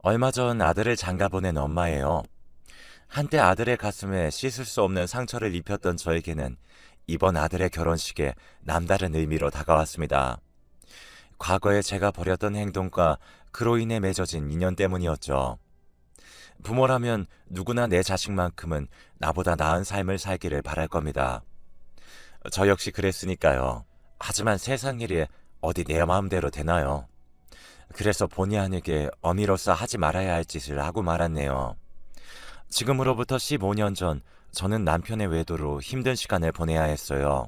얼마 전 아들을 장가 보낸 엄마예요. 한때 아들의 가슴에 씻을 수 없는 상처를 입혔던 저에게는 이번 아들의 결혼식에 남다른 의미로 다가왔습니다. 과거에 제가 벌였던 행동과 그로 인해 맺어진 인연 때문이었죠. 부모라면 누구나 내 자식만큼은 나보다 나은 삶을 살기를 바랄 겁니다. 저 역시 그랬으니까요. 하지만 세상 일이 어디 내 마음대로 되나요? 그래서 본의 아니게 어미로서 하지 말아야 할 짓을 하고 말았네요. 지금으로부터 15년 전 저는 남편의 외도로 힘든 시간을 보내야 했어요.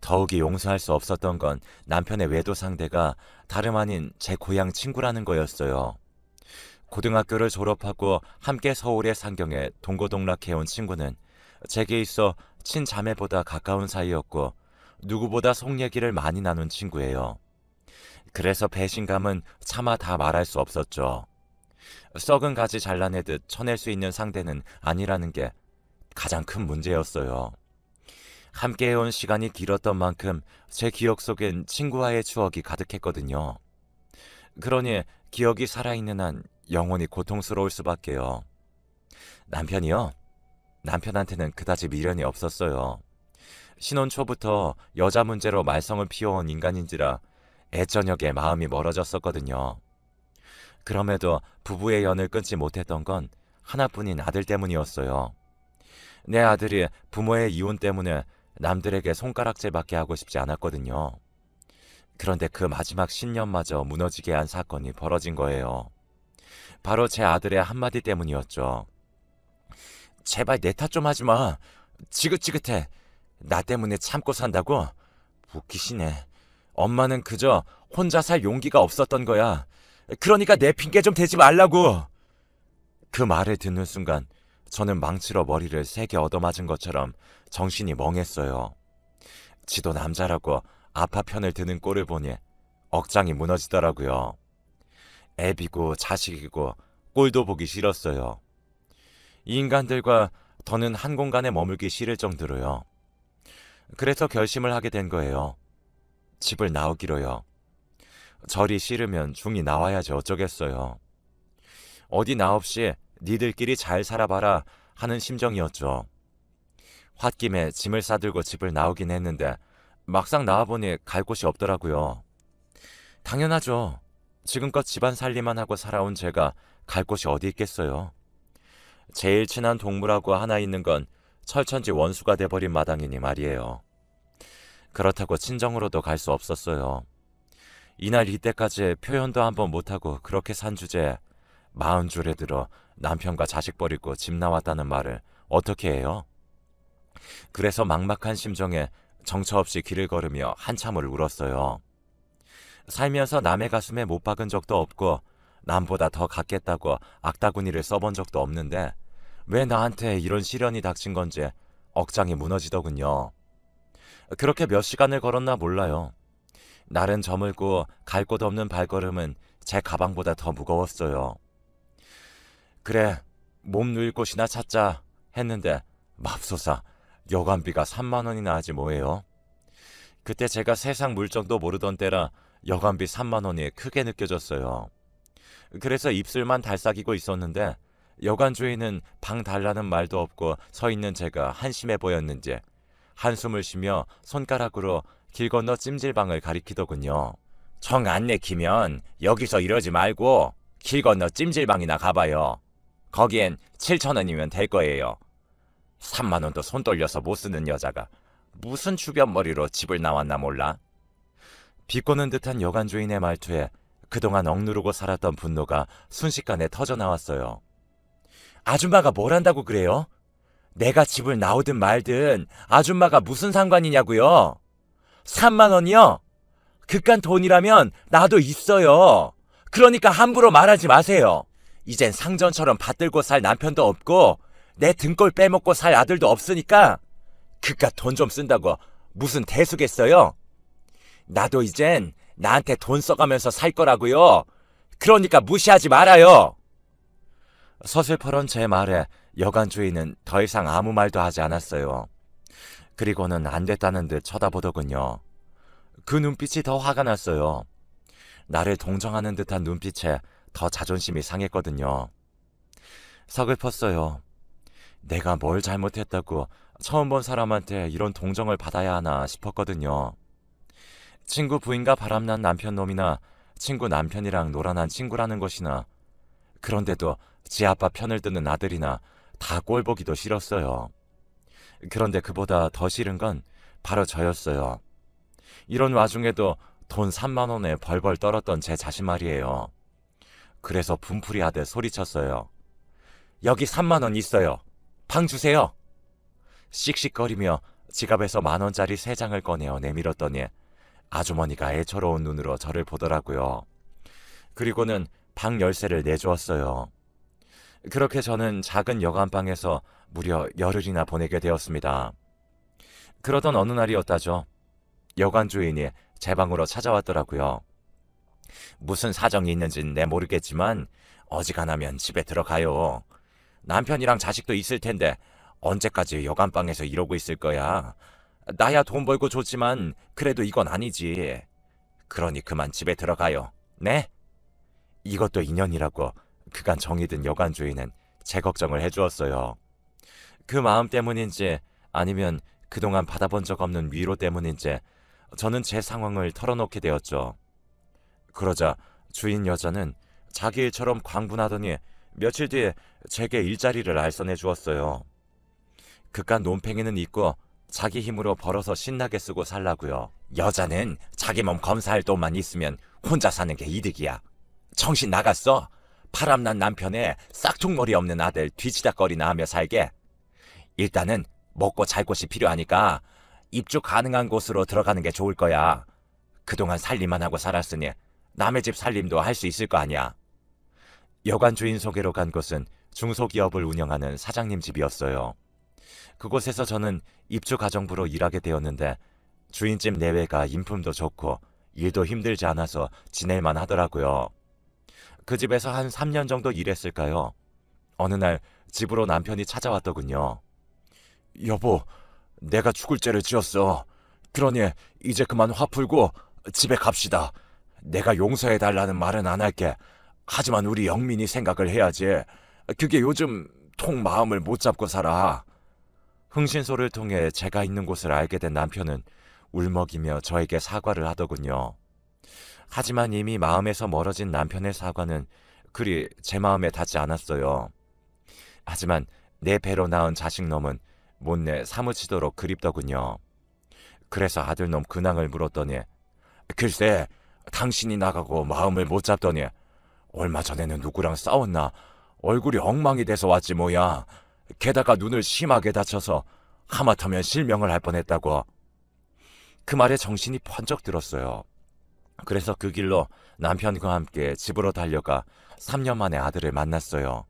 더욱이 용서할 수 없었던 건 남편의 외도 상대가 다름 아닌 제 고향 친구라는 거였어요. 고등학교를 졸업하고 함께 서울의 상경에 동고동락해온 친구는 제게 있어 친자매보다 가까운 사이였고 누구보다 속 얘기를 많이 나눈 친구예요. 그래서 배신감은 차마 다 말할 수 없었죠. 썩은 가지 잘라내듯 쳐낼 수 있는 상대는 아니라는 게 가장 큰 문제였어요. 함께해온 시간이 길었던 만큼 제 기억 속엔 친구와의 추억이 가득했거든요. 그러니 기억이 살아있는 한 영원히 고통스러울 수밖에요. 남편이요? 남편한테는 그다지 미련이 없었어요. 신혼 초부터 여자 문제로 말썽을 피워온 인간인지라 애저녁에 마음이 멀어졌었거든요. 그럼에도 부부의 연을 끊지 못했던 건 하나뿐인 아들 때문이었어요. 내 아들이 부모의 이혼 때문에 남들에게 손가락질밖에 하고 싶지 않았거든요. 그런데 그 마지막 신념마저 무너지게 한 사건이 벌어진 거예요. 바로 제 아들의 한마디 때문이었죠. 제발 내 탓 좀 하지 마. 지긋지긋해. 나 때문에 참고 산다고? 웃기시네. 엄마는 그저 혼자 살 용기가 없었던 거야. 그러니까 내 핑계 좀 대지 말라고. 그 말을 듣는 순간 저는 망치로 머리를 세게 얻어맞은 것처럼 정신이 멍했어요. 지도 남자라고 아파 편을 드는 꼴을 보니 억장이 무너지더라고요. 애비고 자식이고 꼴도 보기 싫었어요. 이 인간들과 더는 한 공간에 머물기 싫을 정도로요. 그래서 결심을 하게 된 거예요. 집을 나오기로요. 절이 싫으면 중이 나와야지 어쩌겠어요. 어디 나 없이 니들끼리 잘 살아봐라 하는 심정이었죠. 홧김에 짐을 싸들고 집을 나오긴 했는데 막상 나와보니 갈 곳이 없더라고요. 당연하죠. 지금껏 집안 살림만 하고 살아온 제가 갈 곳이 어디 있겠어요. 제일 친한 동물하고 하나 있는 건 철천지 원수가 돼버린 마당이니 말이에요. 그렇다고 친정으로도 갈 수 없었어요. 이날 이때까지 표현도 한번 못하고 그렇게 산 주제에 40줄에 들어 남편과 자식 버리고 집 나왔다는 말을 어떻게 해요? 그래서 막막한 심정에 정처 없이 길을 걸으며 한참을 울었어요. 살면서 남의 가슴에 못 박은 적도 없고 남보다 더 갖겠다고 악다구니를 써본 적도 없는데 왜 나한테 이런 시련이 닥친 건지 억장이 무너지더군요. 그렇게 몇 시간을 걸었나 몰라요. 날은 저물고 갈 곳 없는 발걸음은 제 가방보다 더 무거웠어요. 그래, 몸 누일 곳이나 찾자 했는데 맙소사 여관비가 3만 원이나 하지 뭐예요. 그때 제가 세상 물정도 모르던 때라 여관비 3만 원이 크게 느껴졌어요. 그래서 입술만 달싹이고 있었는데 여관 주인은 방 달라는 말도 없고 서 있는 제가 한심해 보였는지 한숨을 쉬며 손가락으로 길 건너 찜질방을 가리키더군요. 정 안 내키면 여기서 이러지 말고 길 건너 찜질방이나 가봐요. 거기엔 7천 원이면 될 거예요. 3만 원도 손 떨려서 못 쓰는 여자가 무슨 주변머리로 집을 나왔나 몰라. 비꼬는 듯한 여관 주인의 말투에 그동안 억누르고 살았던 분노가 순식간에 터져나왔어요. 아줌마가 뭘 한다고 그래요? 내가 집을 나오든 말든 아줌마가 무슨 상관이냐고요? 3만 원이요? 그깟 돈이라면 나도 있어요. 그러니까 함부로 말하지 마세요. 이젠 상전처럼 받들고 살 남편도 없고 내 등골 빼먹고 살 아들도 없으니까 그깟 돈 좀 쓴다고 무슨 대수겠어요? 나도 이젠 나한테 돈 써가면서 살 거라고요. 그러니까 무시하지 말아요. 서슬퍼런 제 말에 여관 주인은 더 이상 아무 말도 하지 않았어요. 그리고는 안 됐다는 듯 쳐다보더군요. 그 눈빛이 더 화가 났어요. 나를 동정하는 듯한 눈빛에 더 자존심이 상했거든요. 서글펐어요. 내가 뭘 잘못했다고 처음 본 사람한테 이런 동정을 받아야 하나 싶었거든요. 친구 부인과 바람난 남편 놈이나 친구 남편이랑 놀아난 친구라는 것이나, 그런데도 지 아빠 편을 드는 아들이나 다 꼴보기도 싫었어요. 그런데 그보다 더 싫은 건 바로 저였어요. 이런 와중에도 돈 3만 원에 벌벌 떨었던 제 자신 말이에요. 그래서 분풀이 하듯 소리쳤어요. 여기 3만 원 있어요. 방 주세요. 씩씩거리며 지갑에서 10,000원짜리 3장을 꺼내어 내밀었더니 아주머니가 애처로운 눈으로 저를 보더라고요. 그리고는 방 열쇠를 내주었어요. 그렇게 저는 작은 여관방에서 무려 열흘이나 보내게 되었습니다. 그러던 어느 날이었다죠. 여관 주인이 제 방으로 찾아왔더라고요. 무슨 사정이 있는지는 내 모르겠지만 어지간하면 집에 들어가요. 남편이랑 자식도 있을 텐데 언제까지 여관방에서 이러고 있을 거야. 나야 돈 벌고 좋지만 그래도 이건 아니지. 그러니 그만 집에 들어가요. 네? 이것도 인연이라고 그간 정이 든 여관 주인은 제 걱정을 해주었어요. 그 마음 때문인지 아니면 그동안 받아본 적 없는 위로 때문인지 저는 제 상황을 털어놓게 되었죠. 그러자 주인 여자는 자기 일처럼 광분하더니 며칠 뒤에 제게 일자리를 알선해 주었어요. 그깟 논팽이는 있고 자기 힘으로 벌어서 신나게 쓰고 살라고요. 여자는 자기 몸 검사할 돈만 있으면 혼자 사는 게 이득이야. 정신 나갔어? 바람난 남편에 싹퉁머리 없는 아들 뒤치다거리나 하며 살게. 일단은 먹고 잘 곳이 필요하니까 입주 가능한 곳으로 들어가는 게 좋을 거야. 그동안 살림만 하고 살았으니 남의 집 살림도 할 수 있을 거 아니야. 여관 주인 소개로 간 곳은 중소기업을 운영하는 사장님 집이었어요. 그곳에서 저는 입주가정부로 일하게 되었는데 주인집 내외가 인품도 좋고 일도 힘들지 않아서 지낼만 하더라고요. 그 집에서 한 3년 정도 일했을까요? 어느 날 집으로 남편이 찾아왔더군요. 여보, 내가 죽을 죄를 지었어. 그러니 이제 그만 화 풀고 집에 갑시다. 내가 용서해달라는 말은 안 할게. 하지만 우리 영민이 생각을 해야지. 그게 요즘 통 마음을 못 잡고 살아. 흥신소를 통해 제가 있는 곳을 알게 된 남편은 울먹이며 저에게 사과를 하더군요. 하지만 이미 마음에서 멀어진 남편의 사과는 그리 제 마음에 닿지 않았어요. 하지만 내 배로 낳은 자식놈은 못내 사무치도록 그립더군요. 그래서 아들놈 근황을 물었더니 글쎄 당신이 나가고 마음을 못 잡더니 얼마 전에는 누구랑 싸웠나 얼굴이 엉망이 돼서 왔지 뭐야. 게다가 눈을 심하게 다쳐서 하마터면 실명을 할 뻔했다고. 그 말에 정신이 번쩍 들었어요. 그래서 그 길로 남편과 함께 집으로 달려가 3년 만에 아들을 만났어요.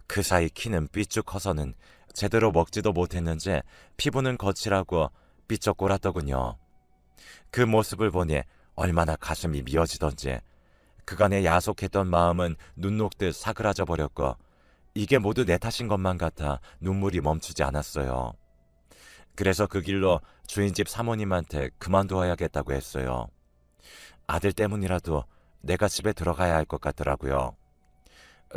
그 사이 키는 삐쭉 커서는 제대로 먹지도 못했는지 피부는 거칠하고 삐쩍 꼴았더군요. 그 모습을 보니 얼마나 가슴이 미어지던지 그간의 야속했던 마음은 눈 녹듯 사그라져 버렸고 이게 모두 내 탓인 것만 같아 눈물이 멈추지 않았어요. 그래서 그 길로 주인집 사모님한테 그만두어야겠다고 했어요. 아들 때문이라도 내가 집에 들어가야 할 것 같더라고요.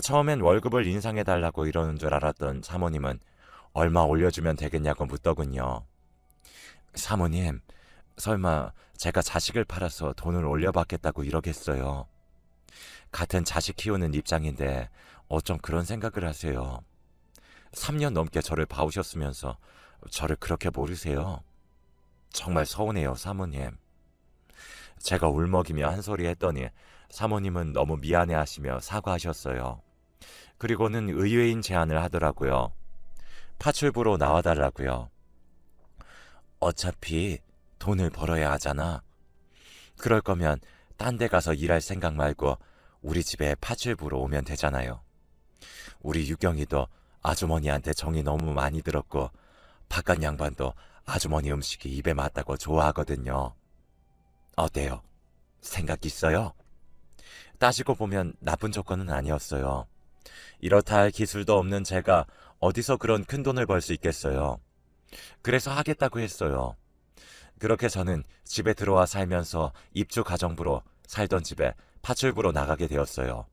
처음엔 월급을 인상해달라고 이러는 줄 알았던 사모님은 얼마 올려주면 되겠냐고 묻더군요. 사모님, 설마 제가 자식을 팔아서 돈을 올려받겠다고 이러겠어요? 같은 자식 키우는 입장인데 어쩜 그런 생각을 하세요? 3년 넘게 저를 봐오셨으면서 저를 그렇게 모르세요? 정말 서운해요, 사모님. 제가 울먹이며 한 소리 했더니 사모님은 너무 미안해하시며 사과하셨어요. 그리고는 의외인 제안을 하더라고요. 파출부로 나와달라고요. 어차피 돈을 벌어야 하잖아. 그럴 거면 딴 데 가서 일할 생각 말고 우리 집에 파출부로 오면 되잖아요. 우리 유경이도 아주머니한테 정이 너무 많이 들었고 바깥 양반도 아주머니 음식이 입에 맞다고 좋아하거든요. 어때요? 생각 있어요? 따지고 보면 나쁜 조건은 아니었어요. 이렇다 할 기술도 없는 제가 어디서 그런 큰 돈을 벌 수 있겠어요. 그래서 하겠다고 했어요. 그렇게 저는 집에 들어와 살면서 입주 가정부로 살던 집에 파출부로 나가게 되었어요.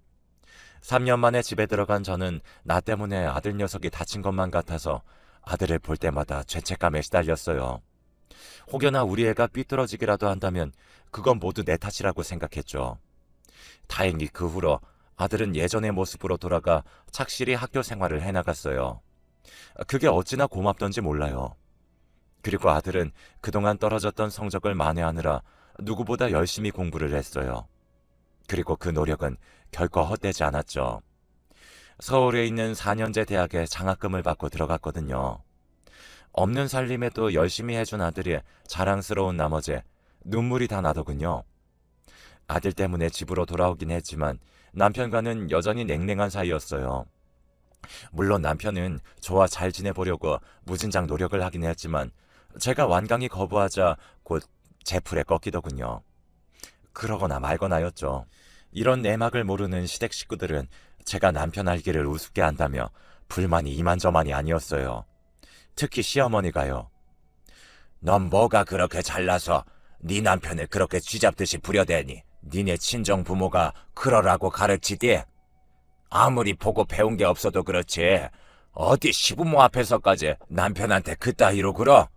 3년 만에 집에 들어간 저는 나 때문에 아들 녀석이 다친 것만 같아서 아들을 볼 때마다 죄책감에 시달렸어요. 혹여나 우리 애가 삐뚤어지기라도 한다면 그건 모두 내 탓이라고 생각했죠. 다행히 그 후로 아들은 예전의 모습으로 돌아가 착실히 학교 생활을 해나갔어요. 그게 어찌나 고맙던지 몰라요. 그리고 아들은 그동안 떨어졌던 성적을 만회하느라 누구보다 열심히 공부를 했어요. 그리고 그 노력은 결코 헛되지 않았죠. 서울에 있는 4년제 대학에 장학금을 받고 들어갔거든요. 없는 살림에도 열심히 해준 아들이 자랑스러운 나머지 눈물이 다 나더군요. 아들 때문에 집으로 돌아오긴 했지만 남편과는 여전히 냉랭한 사이였어요. 물론 남편은 저와 잘 지내보려고 무진장 노력을 하긴 했지만 제가 완강히 거부하자 곧 제 풀에 꺾이더군요. 그러거나 말거나였죠. 이런 내막을 모르는 시댁 식구들은 제가 남편 알기를 우습게 한다며 불만이 이만저만이 아니었어요. 특히 시어머니가요. 넌 뭐가 그렇게 잘나서 네 남편을 그렇게 쥐잡듯이 부려대니 니네 친정 부모가 그러라고 가르치디? 아무리 보고 배운 게 없어도 그렇지 어디 시부모 앞에서까지 남편한테 그따위로 굴어?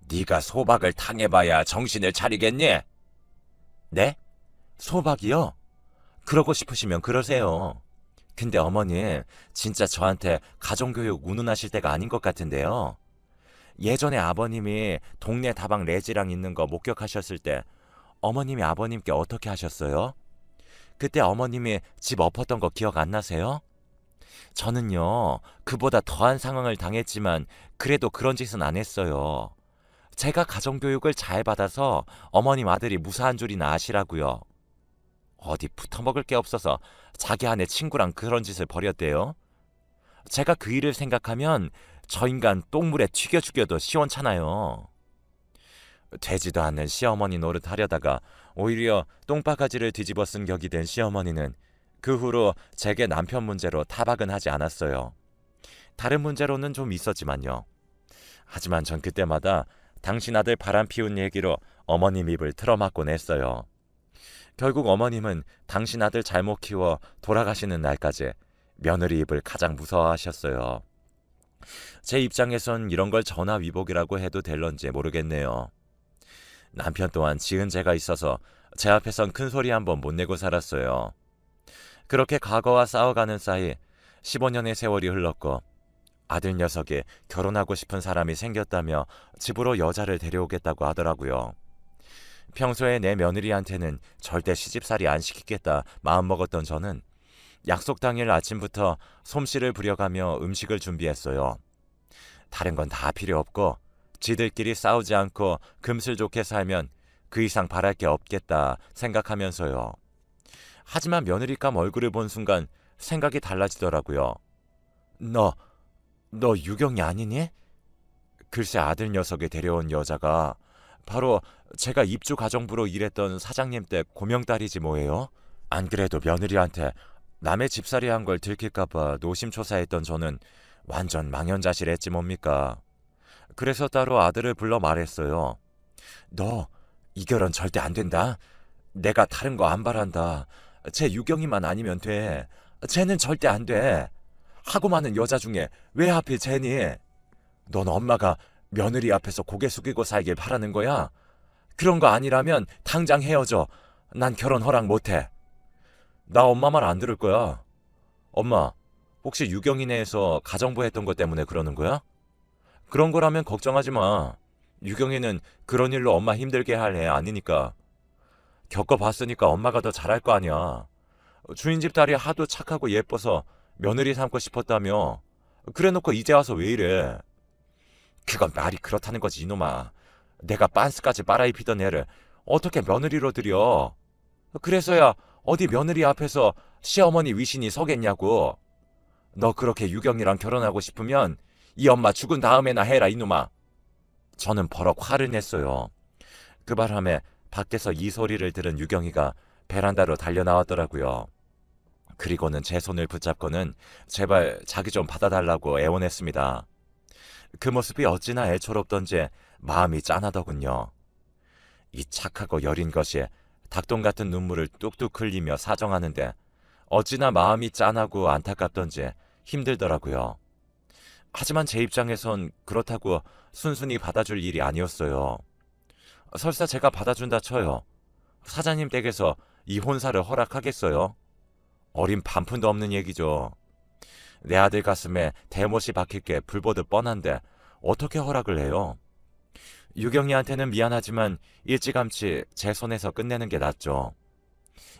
네가 소박을 당해봐야 정신을 차리겠니? 네? 소박이요? 그러고 싶으시면 그러세요. 근데 어머니 진짜 저한테 가정교육 운운하실 때가 아닌 것 같은데요. 예전에 아버님이 동네 다방 레지랑 있는 거 목격하셨을 때 어머님이 아버님께 어떻게 하셨어요? 그때 어머님이 집 엎었던 거 기억 안 나세요? 저는요, 그보다 더한 상황을 당했지만 그래도 그런 짓은 안 했어요. 제가 가정교육을 잘 받아서 어머님 아들이 무사한 줄이나 아시라고요. 어디 붙어먹을 게 없어서 자기 아내 친구랑 그런 짓을 벌였대요. 제가 그 일을 생각하면 저 인간 똥물에 튀겨 죽여도 시원찮아요. 되지도 않는 시어머니 노릇하려다가 오히려 똥바가지를 뒤집어 쓴 격이 된 시어머니는 그 후로 제게 남편 문제로 타박은 하지 않았어요. 다른 문제로는 좀 있었지만요. 하지만 전 그때마다 당신 아들 바람 피운 얘기로 어머님 입을 틀어막곤 했어요. 결국 어머님은 당신 아들 잘못 키워 돌아가시는 날까지 며느리 입을 가장 무서워하셨어요. 제 입장에선 이런 걸 전화위복이라고 해도 될런지 모르겠네요. 남편 또한 지은 죄가 있어서 제 앞에선 큰 소리 한번 못 내고 살았어요. 그렇게 과거와 싸워가는 사이 15년의 세월이 흘렀고 아들 녀석이 결혼하고 싶은 사람이 생겼다며 집으로 여자를 데려오겠다고 하더라고요. 평소에 내 며느리한테는 절대 시집살이 안 시키겠다 마음먹었던 저는 약속 당일 아침부터 솜씨를 부려가며 음식을 준비했어요. 다른 건 다 필요 없고 지들끼리 싸우지 않고 금슬 좋게 살면 그 이상 바랄 게 없겠다 생각하면서요. 하지만 며느리감 얼굴을 본 순간 생각이 달라지더라고요. 너 유경이 아니니? 글쎄 아들 녀석이 데려온 여자가 바로 제가 입주 가정부로 일했던 사장님 때 고명딸이지 뭐예요? 안 그래도 며느리한테 남의 집살이 한 걸 들킬까봐 노심초사했던 저는 완전 망연자실했지 뭡니까. 그래서 따로 아들을 불러 말했어요. 너 이 결혼 절대 안 된다. 내가 다른 거 안 바란다. 쟤 유경이만 아니면 돼. 쟤는 절대 안 돼. 하고 많은 여자 중에 왜 하필 쟤니? 넌 엄마가 며느리 앞에서 고개 숙이고 살길 바라는 거야? 그런 거 아니라면 당장 헤어져. 난 결혼 허락 못해. 나 엄마 말 안 들을 거야. 엄마, 혹시 유경이네에서 가정부 했던 것 때문에 그러는 거야? 그런 거라면 걱정하지 마. 유경이는 그런 일로 엄마 힘들게 할 애 아니니까. 겪어봤으니까 엄마가 더 잘할 거 아니야. 주인집 딸이 하도 착하고 예뻐서 며느리 삼고 싶었다며. 그래놓고 이제 와서 왜 이래. 그건 말이 그렇다는 거지 이놈아. 내가 빤스까지 빨아입히던 애를 어떻게 며느리로 들여. 그래서야 어디 며느리 앞에서 시어머니 위신이 서겠냐고. 너 그렇게 유경이랑 결혼하고 싶으면 이 엄마 죽은 다음에나 해라 이놈아. 저는 버럭 화를 냈어요. 그 바람에 밖에서 이 소리를 들은 유경이가 베란다로 달려나왔더라고요. 그리고는 제 손을 붙잡고는 제발 자기 좀 받아달라고 애원했습니다. 그 모습이 어찌나 애처롭던지 마음이 짠하더군요. 이 착하고 여린 것이 닭똥 같은 눈물을 뚝뚝 흘리며 사정하는데 어찌나 마음이 짠하고 안타깝던지 힘들더라고요. 하지만 제 입장에선 그렇다고 순순히 받아줄 일이 아니었어요. 설사 제가 받아준다 쳐요. 사장님 댁에서 이 혼사를 허락하겠어요? 어린 반푼도 없는 얘기죠. 내 아들 가슴에 대못이 박힐 게 불보듯 뻔한데 어떻게 허락을 해요? 유경이한테는 미안하지만 일찌감치 제 손에서 끝내는 게 낫죠.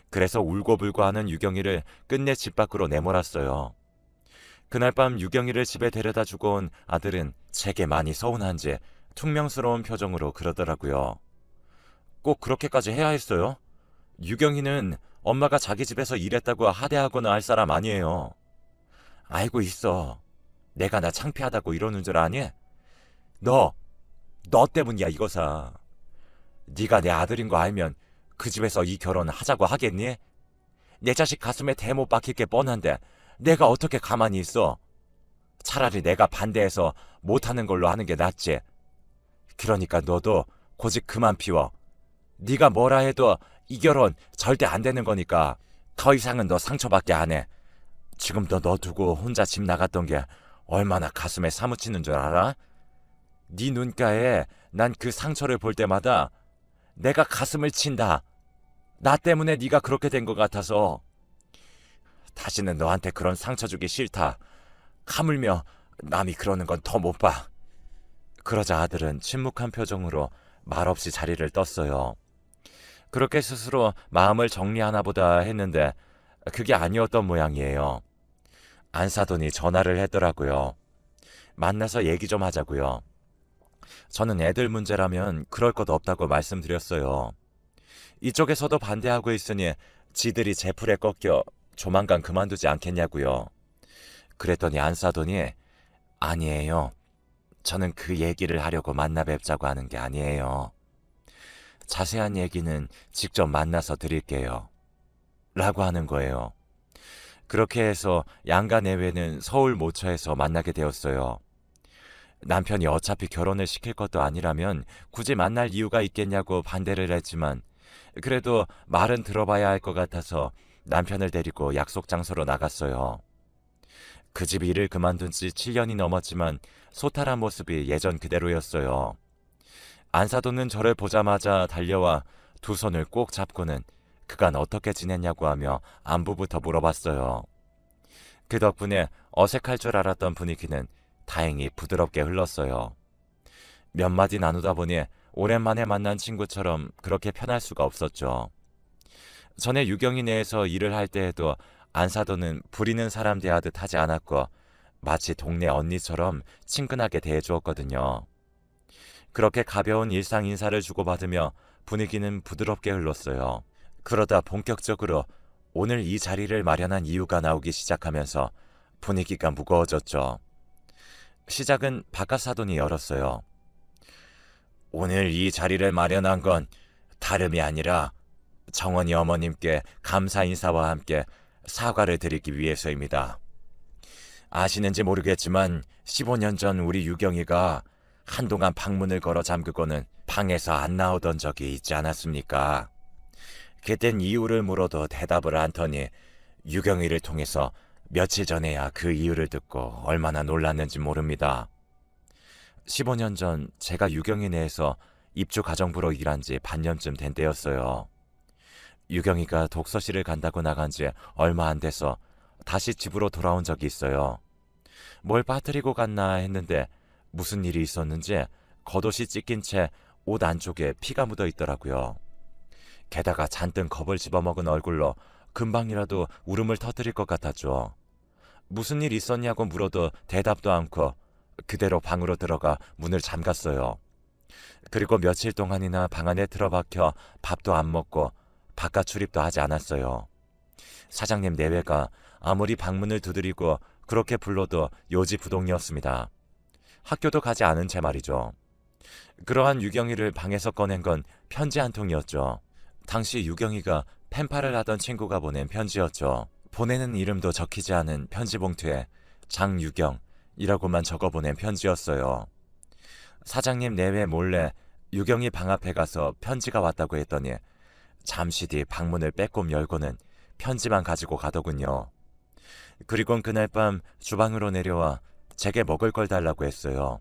그래서 울고불고 하는 유경이를 끝내 집 밖으로 내몰았어요. 그날 밤 유경이를 집에 데려다 주고 온 아들은 제게 많이 서운한지 퉁명스러운 표정으로 그러더라고요. 꼭 그렇게까지 해야 했어요? 유경이는 엄마가 자기 집에서 일했다고 하대하거나 할 사람 아니에요. 알고 있어. 내가 나 창피하다고 이러는 줄 아니? 너 때문이야 이거사. 네가 내 아들인 거 알면 그 집에서 이 결혼 하자고 하겠니? 내 자식 가슴에 대못 박힐 게 뻔한데 내가 어떻게 가만히 있어? 차라리 내가 반대해서 못하는 걸로 하는 게 낫지. 그러니까 너도 고집 그만 피워. 네가 뭐라 해도 이 결혼 절대 안 되는 거니까 더 이상은 너 상처받게 안 해. 지금도 너 두고 혼자 집 나갔던 게 얼마나 가슴에 사무치는 줄 알아? 네 눈가에 난 그 상처를 볼 때마다 내가 가슴을 친다. 나 때문에 네가 그렇게 된 것 같아서. 다시는 너한테 그런 상처 주기 싫다. 하물며 남이 그러는 건 더 못 봐. 그러자 아들은 침묵한 표정으로 말없이 자리를 떴어요. 그렇게 스스로 마음을 정리하나 보다 했는데 그게 아니었던 모양이에요. 안사돈이 전화를 했더라고요. 만나서 얘기 좀 하자고요. 저는 애들 문제라면 그럴 것 없다고 말씀드렸어요. 이쪽에서도 반대하고 있으니 지들이 제 풀에 꺾여 조만간 그만두지 않겠냐고요. 그랬더니 안사돈이 아니에요. 저는 그 얘기를 하려고 만나 뵙자고 하는 게 아니에요. 자세한 얘기는 직접 만나서 드릴게요. 라고 하는 거예요. 그렇게 해서 양가 내외는 서울 모처에서 만나게 되었어요. 남편이 어차피 결혼을 시킬 것도 아니라면 굳이 만날 이유가 있겠냐고 반대를 했지만 그래도 말은 들어봐야 할 것 같아서 남편을 데리고 약속 장소로 나갔어요. 그 집 일을 그만둔 지 7년이 넘었지만 소탈한 모습이 예전 그대로였어요. 안사돈은 저를 보자마자 달려와 두 손을 꼭 잡고는 그간 어떻게 지냈냐고 하며 안부부터 물어봤어요. 그 덕분에 어색할 줄 알았던 분위기는 다행히 부드럽게 흘렀어요. 몇 마디 나누다 보니 오랜만에 만난 친구처럼 그렇게 편할 수가 없었죠. 전에 유경이 내에서 일을 할 때에도 안사돈은 부리는 사람 대하듯 하지 않았고 마치 동네 언니처럼 친근하게 대해주었거든요. 그렇게 가벼운 일상 인사를 주고받으며 분위기는 부드럽게 흘렀어요. 그러다 본격적으로 오늘 이 자리를 마련한 이유가 나오기 시작하면서 분위기가 무거워졌죠. 시작은 바깥사돈이 열었어요. 오늘 이 자리를 마련한 건 다름이 아니라 정원이 어머님께 감사 인사와 함께 사과를 드리기 위해서입니다. 아시는지 모르겠지만 15년 전 우리 유경이가 한동안 방문을 걸어 잠그고는 방에서 안 나오던 적이 있지 않았습니까? 그땐 이유를 물어도 대답을 않더니 유경이를 통해서 며칠 전에야 그 이유를 듣고 얼마나 놀랐는지 모릅니다. 15년 전 제가 유경이 내에서 입주 가정부로 일한 지 반년쯤 된 때였어요. 유경이가 독서실을 간다고 나간 지 얼마 안 돼서 다시 집으로 돌아온 적이 있어요. 뭘 빠뜨리고 갔나 했는데 무슨 일이 있었는지 겉옷이 찢긴 채 옷 안쪽에 피가 묻어 있더라고요. 게다가 잔뜩 겁을 집어먹은 얼굴로 금방이라도 울음을 터뜨릴 것 같았죠. 무슨 일 있었냐고 물어도 대답도 않고 그대로 방으로 들어가 문을 잠갔어요. 그리고 며칠 동안이나 방 안에 틀어박혀 밥도 안 먹고 바깥 출입도 하지 않았어요. 사장님 내외가 아무리 방문을 두드리고 그렇게 불러도 요지부동이었습니다. 학교도 가지 않은 채 말이죠. 그러한 유경이를 방에서 꺼낸 건 편지 한 통이었죠. 당시 유경이가 펜팔을 하던 친구가 보낸 편지였죠. 보내는 이름도 적히지 않은 편지 봉투에 장유경이라고만 적어보낸 편지였어요. 사장님 내외 몰래 유경이 방 앞에 가서 편지가 왔다고 했더니 잠시 뒤 방문을 빼꼼 열고는 편지만 가지고 가더군요. 그리곤 그날 밤 주방으로 내려와 제게 먹을 걸 달라고 했어요.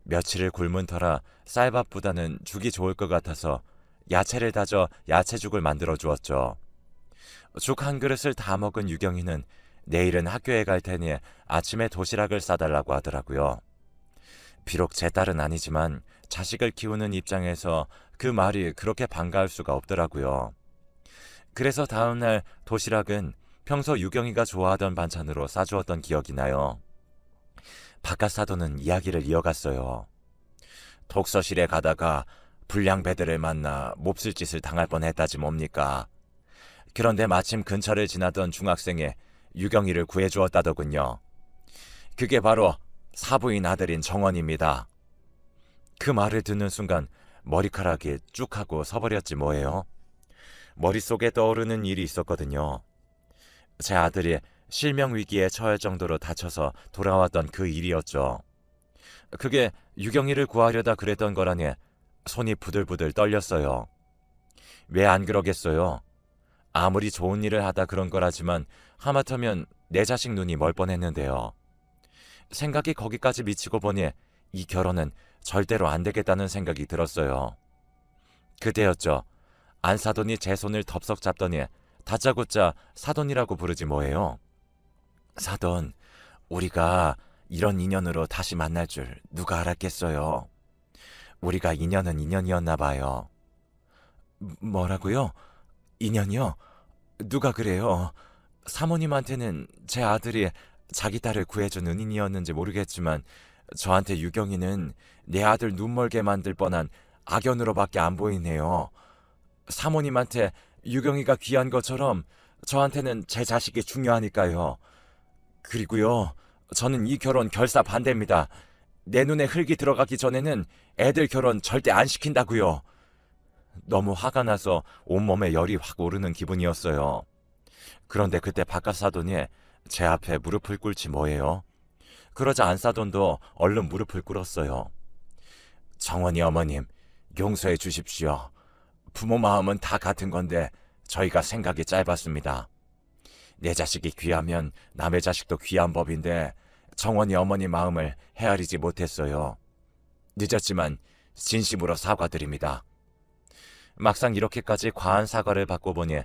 며칠을 굶은 터라 쌀밥보다는 죽이 좋을 것 같아서 야채를 다져 야채죽을 만들어 주었죠. 죽 한 그릇을 다 먹은 유경이는 내일은 학교에 갈 테니 아침에 도시락을 싸달라고 하더라고요. 비록 제 딸은 아니지만 자식을 키우는 입장에서 그 말이 그렇게 반가울 수가 없더라고요. 그래서 다음날 도시락은 평소 유경이가 좋아하던 반찬으로 싸주었던 기억이 나요. 바깥 사돈은 이야기를 이어갔어요. 독서실에 가다가 불량배들을 만나 몹쓸 짓을 당할 뻔했다지 뭡니까. 그런데 마침 근처를 지나던 중학생이 유경이를 구해주었다더군요. 그게 바로 사부인 아들인 정원입니다. 그 말을 듣는 순간 머리카락이 쭉 하고 서버렸지 뭐예요. 머릿속에 떠오르는 일이 있었거든요. 제 아들이 실명위기에 처할 정도로 다쳐서 돌아왔던 그 일이었죠. 그게 유경이를 구하려다 그랬던 거라니 손이 부들부들 떨렸어요. 왜 안 그러겠어요? 아무리 좋은 일을 하다 그런 거라지만 하마터면 내 자식 눈이 멀 뻔했는데요. 생각이 거기까지 미치고 보니 이 결혼은 절대로 안 되겠다는 생각이 들었어요. 그때였죠. 안사돈이 제 손을 덥석 잡더니 다짜고짜 사돈이라고 부르지 뭐예요. 사돈, 우리가 이런 인연으로 다시 만날 줄 누가 알았겠어요. 우리가 인연은 인연이었나 봐요. 뭐라고요? 인연이요? 누가 그래요? 사모님한테는 제 아들이 자기 딸을 구해준 은인이었는지 모르겠지만 저한테 유경이는 내 아들 눈멀게 만들 뻔한 악연으로밖에 안 보이네요. 사모님한테 유경이가 귀한 것처럼 저한테는 제 자식이 중요하니까요. 그리고요, 저는 이 결혼 결사 반대입니다. 내 눈에 흙이 들어가기 전에는 애들 결혼 절대 안 시킨다고요. 너무 화가 나서 온몸에 열이 확 오르는 기분이었어요. 그런데 그때 바깥 사돈이 제 앞에 무릎을 꿇지 뭐예요. 그러자 안사돈도 얼른 무릎을 꿇었어요. 정원이 어머님, 용서해 주십시오. 부모 마음은 다 같은 건데 저희가 생각이 짧았습니다. 내 자식이 귀하면 남의 자식도 귀한 법인데 정원이 어머니 마음을 헤아리지 못했어요. 늦었지만 진심으로 사과드립니다. 막상 이렇게까지 과한 사과를 받고 보니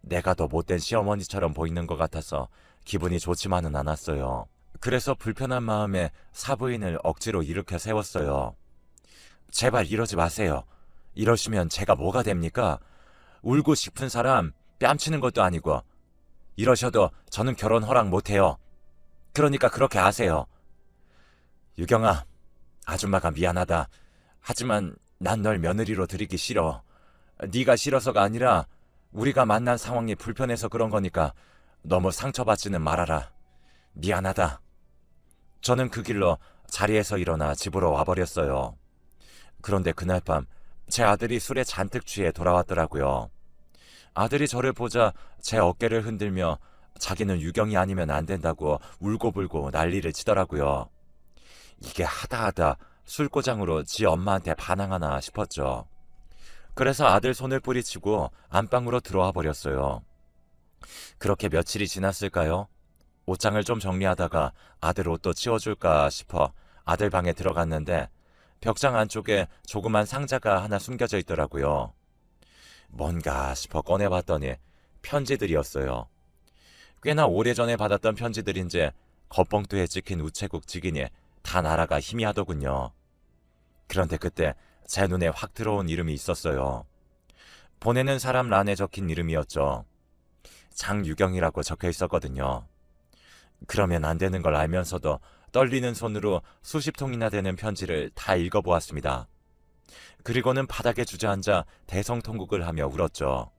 내가 더 못된 시어머니처럼 보이는 것 같아서 기분이 좋지만은 않았어요. 그래서 불편한 마음에 사부인을 억지로 일으켜 세웠어요. 제발 이러지 마세요. 이러시면 제가 뭐가 됩니까? 울고 싶은 사람 뺨치는 것도 아니고. 이러셔도 저는 결혼 허락 못해요. 그러니까 그렇게 아세요. 유경아, 아줌마가 미안하다. 하지만 난 널 며느리로 들이기 싫어. 네가 싫어서가 아니라 우리가 만난 상황이 불편해서 그런 거니까 너무 상처받지는 말아라. 미안하다. 저는 그 길로 자리에서 일어나 집으로 와버렸어요. 그런데 그날 밤 제 아들이 술에 잔뜩 취해 돌아왔더라고요. 아들이 저를 보자 제 어깨를 흔들며 자기는 유경이 아니면 안 된다고 울고불고 난리를 치더라고요. 이게 하다하다 술고장으로 지 엄마한테 반항하나 싶었죠. 그래서 아들 손을 뿌리치고 안방으로 들어와 버렸어요. 그렇게 며칠이 지났을까요? 옷장을 좀 정리하다가 아들 옷도 치워줄까 싶어 아들 방에 들어갔는데 벽장 안쪽에 조그만 상자가 하나 숨겨져 있더라고요. 뭔가 싶어 꺼내봤더니 편지들이었어요. 꽤나 오래전에 받았던 편지들인지 겉봉투에 찍힌 우체국 직인이 다 날아가 희미하더군요. 그런데 그때 제 눈에 확 들어온 이름이 있었어요. 보내는 사람 란에 적힌 이름이었죠. 장유경이라고 적혀 있었거든요. 그러면 안 되는 걸 알면서도 떨리는 손으로 수십 통이나 되는 편지를 다 읽어보았습니다. 그리고는 바닥에 주저앉아 대성통곡을 하며 울었죠.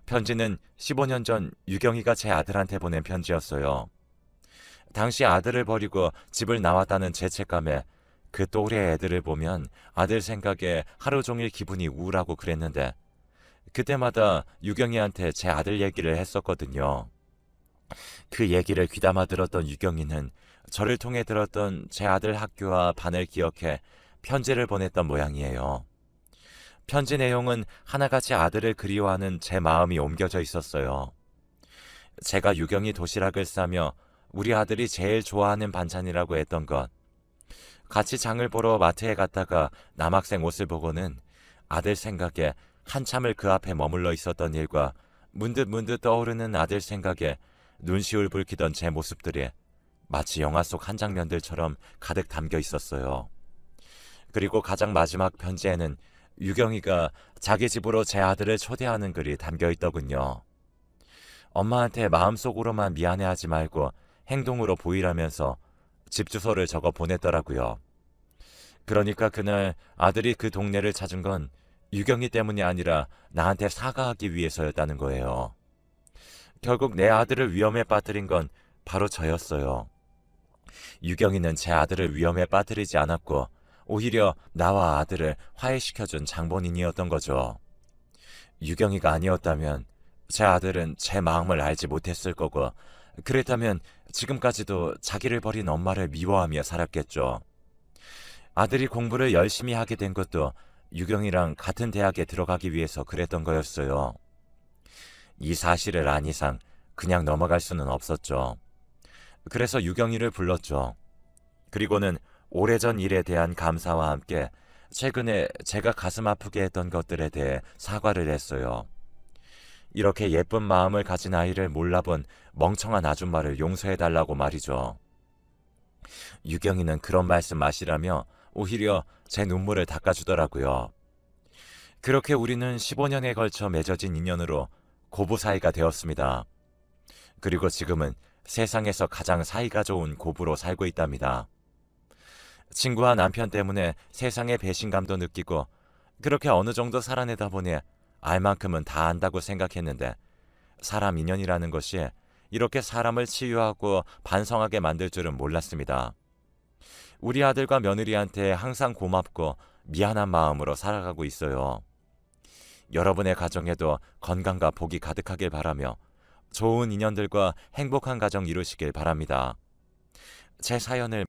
편지는 15년 전 유경이가 제 아들한테 보낸 편지였어요. 당시 아들을 버리고 집을 나왔다는 죄책감에 그 또래 애들을 보면 아들 생각에 하루 종일 기분이 우울하고 그랬는데 그때마다 유경이한테 제 아들 얘기를 했었거든요. 그 얘기를 귀담아 들었던 유경이는 저를 통해 들었던 제 아들 학교와 반을 기억해 편지를 보냈던 모양이에요. 편지 내용은 하나같이 아들을 그리워하는 제 마음이 옮겨져 있었어요. 제가 유경이 도시락을 싸며 우리 아들이 제일 좋아하는 반찬이라고 했던 것, 같이 장을 보러 마트에 갔다가 남학생 옷을 보고는 아들 생각에 한참을 그 앞에 머물러 있었던 일과 문득 떠오르는 아들 생각에 눈시울 붉히던 제 모습들이 마치 영화 속 한 장면들처럼 가득 담겨 있었어요. 그리고 가장 마지막 편지에는 유경이가 자기 집으로 제 아들을 초대하는 글이 담겨 있더군요. 엄마한테 마음속으로만 미안해하지 말고 행동으로 보이라면서 집 주소를 적어 보냈더라고요. 그러니까 그날 아들이 그 동네를 찾은 건 유경이 때문이 아니라 나한테 사과하기 위해서였다는 거예요. 결국 내 아들을 위험에 빠뜨린 건 바로 저였어요. 유경이는 제 아들을 위험에 빠뜨리지 않았고 오히려 나와 아들을 화해시켜준 장본인이었던 거죠. 유경이가 아니었다면 제 아들은 제 마음을 알지 못했을 거고, 그랬다면 지금까지도 자기를 버린 엄마를 미워하며 살았겠죠. 아들이 공부를 열심히 하게 된 것도 유경이랑 같은 대학에 들어가기 위해서 그랬던 거였어요. 이 사실을 안 이상 그냥 넘어갈 수는 없었죠. 그래서 유경이를 불렀죠. 그리고는 오래전 일에 대한 감사와 함께 최근에 제가 가슴 아프게 했던 것들에 대해 사과를 했어요. 이렇게 예쁜 마음을 가진 아이를 몰라본 멍청한 아줌마를 용서해달라고 말이죠. 유경이는 그런 말씀 마시라며 오히려 제 눈물을 닦아주더라고요. 그렇게 우리는 15년에 걸쳐 맺어진 인연으로 고부 사이가 되었습니다. 그리고 지금은 세상에서 가장 사이가 좋은 고부로 살고 있답니다. 친구와 남편 때문에 세상의 배신감도 느끼고 그렇게 어느 정도 살아내다 보니 알 만큼은 다 안다고 생각했는데, 사람 인연이라는 것이 이렇게 사람을 치유하고 반성하게 만들 줄은 몰랐습니다. 우리 아들과 며느리한테 항상 고맙고 미안한 마음으로 살아가고 있어요. 여러분의 가정에도 건강과 복이 가득하길 바라며 좋은 인연들과 행복한 가정 이루시길 바랍니다. 제 사연을